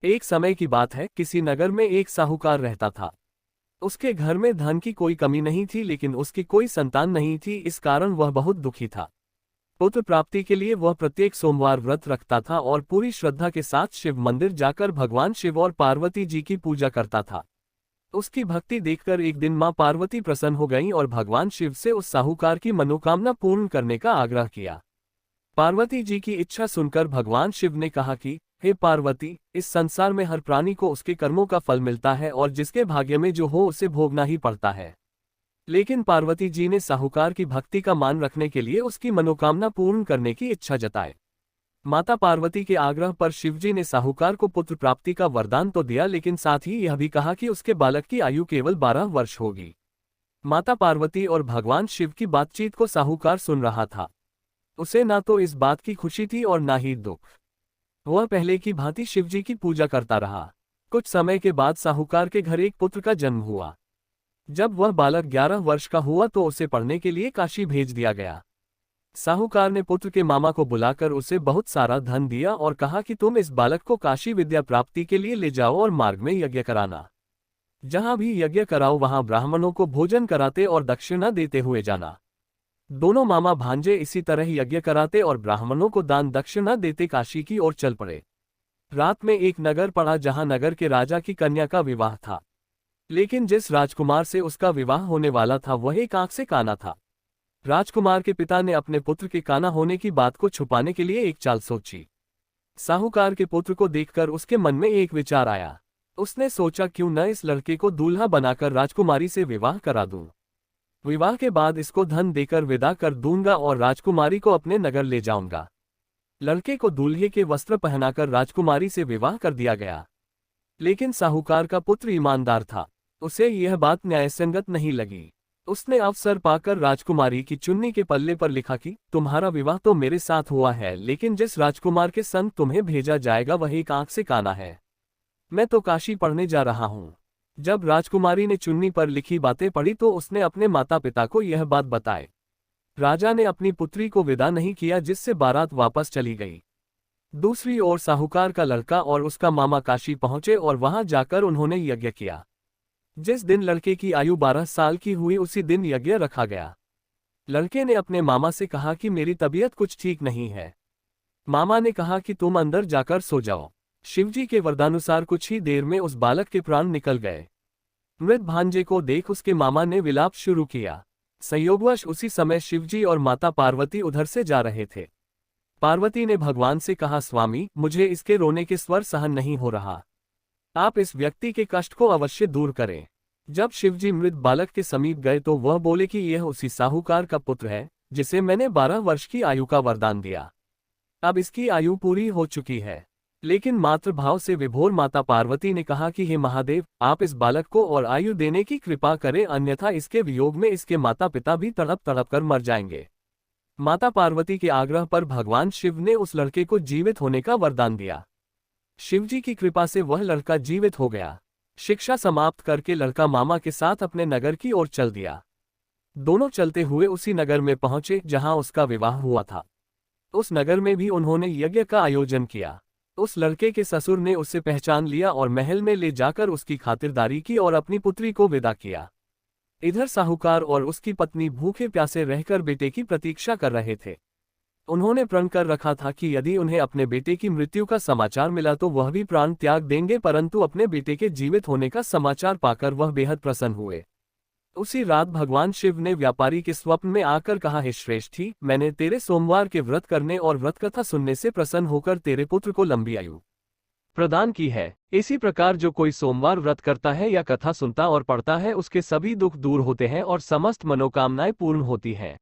एक समय की बात है, किसी नगर में एक साहूकार रहता था। उसके घर में धन की कोई कमी नहीं थी, लेकिन उसकी कोई संतान नहीं थी। इस कारण वह बहुत दुखी था। पुत्र प्राप्ति के लिए वह प्रत्येक सोमवार व्रत रखता था और पूरी श्रद्धा के साथ शिव मंदिर जाकर भगवान शिव और पार्वती जी की पूजा करता था। उसकी भक्ति देखकर एक दिन मां पार्वती प्रसन्न हो गईं और भगवान शिव से उस साहूकार की मनोकामना पूर्ण करने का आग्रह किया। पार्वती जी की इच्छा सुनकर भगवान शिव ने कहा कि हे पार्वती, इस संसार में हर प्राणी को उसके कर्मों का फल मिलता है और जिसके भाग्य में जो हो उसे भोगना ही पड़ता है। लेकिन पार्वती जी ने साहूकार की भक्ति का मान रखने के लिए उसकी मनोकामना पूर्ण करने की इच्छा जताई। माता पार्वती के आग्रह पर शिवजी ने साहूकार को पुत्र प्राप्ति का वरदान तो दिया, लेकिन साथ ही यह भी कहा कि उसके बालक की आयु केवल 12 वर्ष होगी। माता पार्वती और भगवान शिव की बातचीत को साहूकार सुन रहा था। उसे ना तो इस बात की खुशी थी और ना ही दुख। वह पहले की भांति शिवजी की पूजा करता रहा। कुछ समय के बाद साहूकार के घर एक पुत्र का जन्म हुआ। जब वह बालक 11 वर्ष का हुआ तो उसे पढ़ने के लिए काशी भेज दिया गया। साहूकार ने पुत्र के मामा को बुलाकर उसे बहुत सारा धन दिया और कहा कि तुम इस बालक को काशी विद्या प्राप्ति के लिए ले जाओ और मार्ग में यज्ञ कराना। जहां भी यज्ञ कराओ वहां ब्राह्मणों को भोजन कराते और दक्षिणा देते हुए जाना। दोनों मामा भांजे इसी तरह यज्ञ कराते और ब्राह्मणों को दान दक्षिणा देते काशी की ओर चल पड़े। रात में एक नगर पड़ा जहां नगर के राजा की कन्या का विवाह था, लेकिन जिस राजकुमार से उसका विवाह होने वाला था वह एक आंख से काना था। राजकुमार के पिता ने अपने पुत्र के काना होने की बात को छुपाने के लिए एक चाल सोची। साहूकार के पुत्र को देखकर उसके मन में एक विचार आया। उसने सोचा क्यों न इस लड़के को दूल्हा बनाकर राजकुमारी से विवाह करा दूं। विवाह के बाद इसको धन देकर विदा कर दूंगा और राजकुमारी को अपने नगर ले जाऊंगा। लड़के को दूल्हे के वस्त्र पहनाकर राजकुमारी से विवाह कर दिया गया। लेकिन साहूकार का पुत्र ईमानदार था, उसे यह बात न्यायसंगत नहीं लगी। उसने अवसर पाकर राजकुमारी की चुन्नी के पल्ले पर लिखा कि तुम्हारा विवाह तो मेरे साथ हुआ है, लेकिन जिस राजकुमार के संग तुम्हें भेजा जाएगा वह एक आंख से काना है। मैं तो काशी पढ़ने जा रहा हूँ। जब राजकुमारी ने चुन्नी पर लिखी बातें पढ़ी तो उसने अपने माता पिता को यह बात बताई। राजा ने अपनी पुत्री को विदा नहीं किया, जिससे बारात वापस चली गई। दूसरी ओर साहूकार का लड़का और उसका मामा काशी पहुंचे और वहां जाकर उन्होंने यज्ञ किया। जिस दिन लड़के की आयु 12 साल की हुई उसी दिन यज्ञ रखा गया। लड़के ने अपने मामा से कहा कि मेरी तबीयत कुछ ठीक नहीं है। मामा ने कहा कि तुम अंदर जाकर सो जाओ। शिवजी के वरदानुसार कुछ ही देर में उस बालक के प्राण निकल गए। मृत भांजे को देख उसके मामा ने विलाप शुरू किया। संयोगवश उसी समय शिवजी और माता पार्वती उधर से जा रहे थे। पार्वती ने भगवान से कहा, स्वामी, मुझे इसके रोने के स्वर सहन नहीं हो रहा। आप इस व्यक्ति के कष्ट को अवश्य दूर करें। जब शिवजी मृत बालक के समीप गए तो वह बोले कि यह उसी साहूकार का पुत्र है जिसे मैंने 12 वर्ष की आयु का वरदान दिया। अब इसकी आयु पूरी हो चुकी है। लेकिन मातृभाव से विभोर माता पार्वती ने कहा कि हे महादेव, आप इस बालक को और आयु देने की कृपा करें, अन्यथा इसके वियोग में इसके माता पिता भी तड़प तड़प कर मर जाएंगे। माता पार्वती के आग्रह पर भगवान शिव ने उस लड़के को जीवित होने का वरदान दिया। शिवजी की कृपा से वह लड़का जीवित हो गया। शिक्षा समाप्त करके लड़का मामा के साथ अपने नगर की ओर चल दिया। दोनों चलते हुए उसी नगर में पहुंचे जहां उसका विवाह हुआ था। उस नगर में भी उन्होंने यज्ञ का आयोजन किया। उस लड़के के ससुर ने उसे पहचान लिया और महल में ले जाकर उसकी खातिरदारी की और अपनी पुत्री को विदा किया। इधर साहूकार और उसकी पत्नी भूखे प्यासे रहकर बेटे की प्रतीक्षा कर रहे थे। उन्होंने प्रण कर रखा था कि यदि उन्हें अपने बेटे की मृत्यु का समाचार मिला तो वह भी प्राण त्याग देंगे, परंतु अपने बेटे के जीवित होने का समाचार पाकर वह बेहद प्रसन्न हुए। उसी रात भगवान शिव ने व्यापारी के स्वप्न में आकर कहा, हे श्रेष्ठी, मैंने तेरे सोमवार के व्रत करने और व्रत कथा सुनने से प्रसन्न होकर तेरे पुत्र को लंबी आयु प्रदान की है। इसी प्रकार जो कोई सोमवार व्रत करता है या कथा सुनता और पढ़ता है उसके सभी दुख दूर होते हैं और समस्त मनोकामनाएं पूर्ण होती हैं।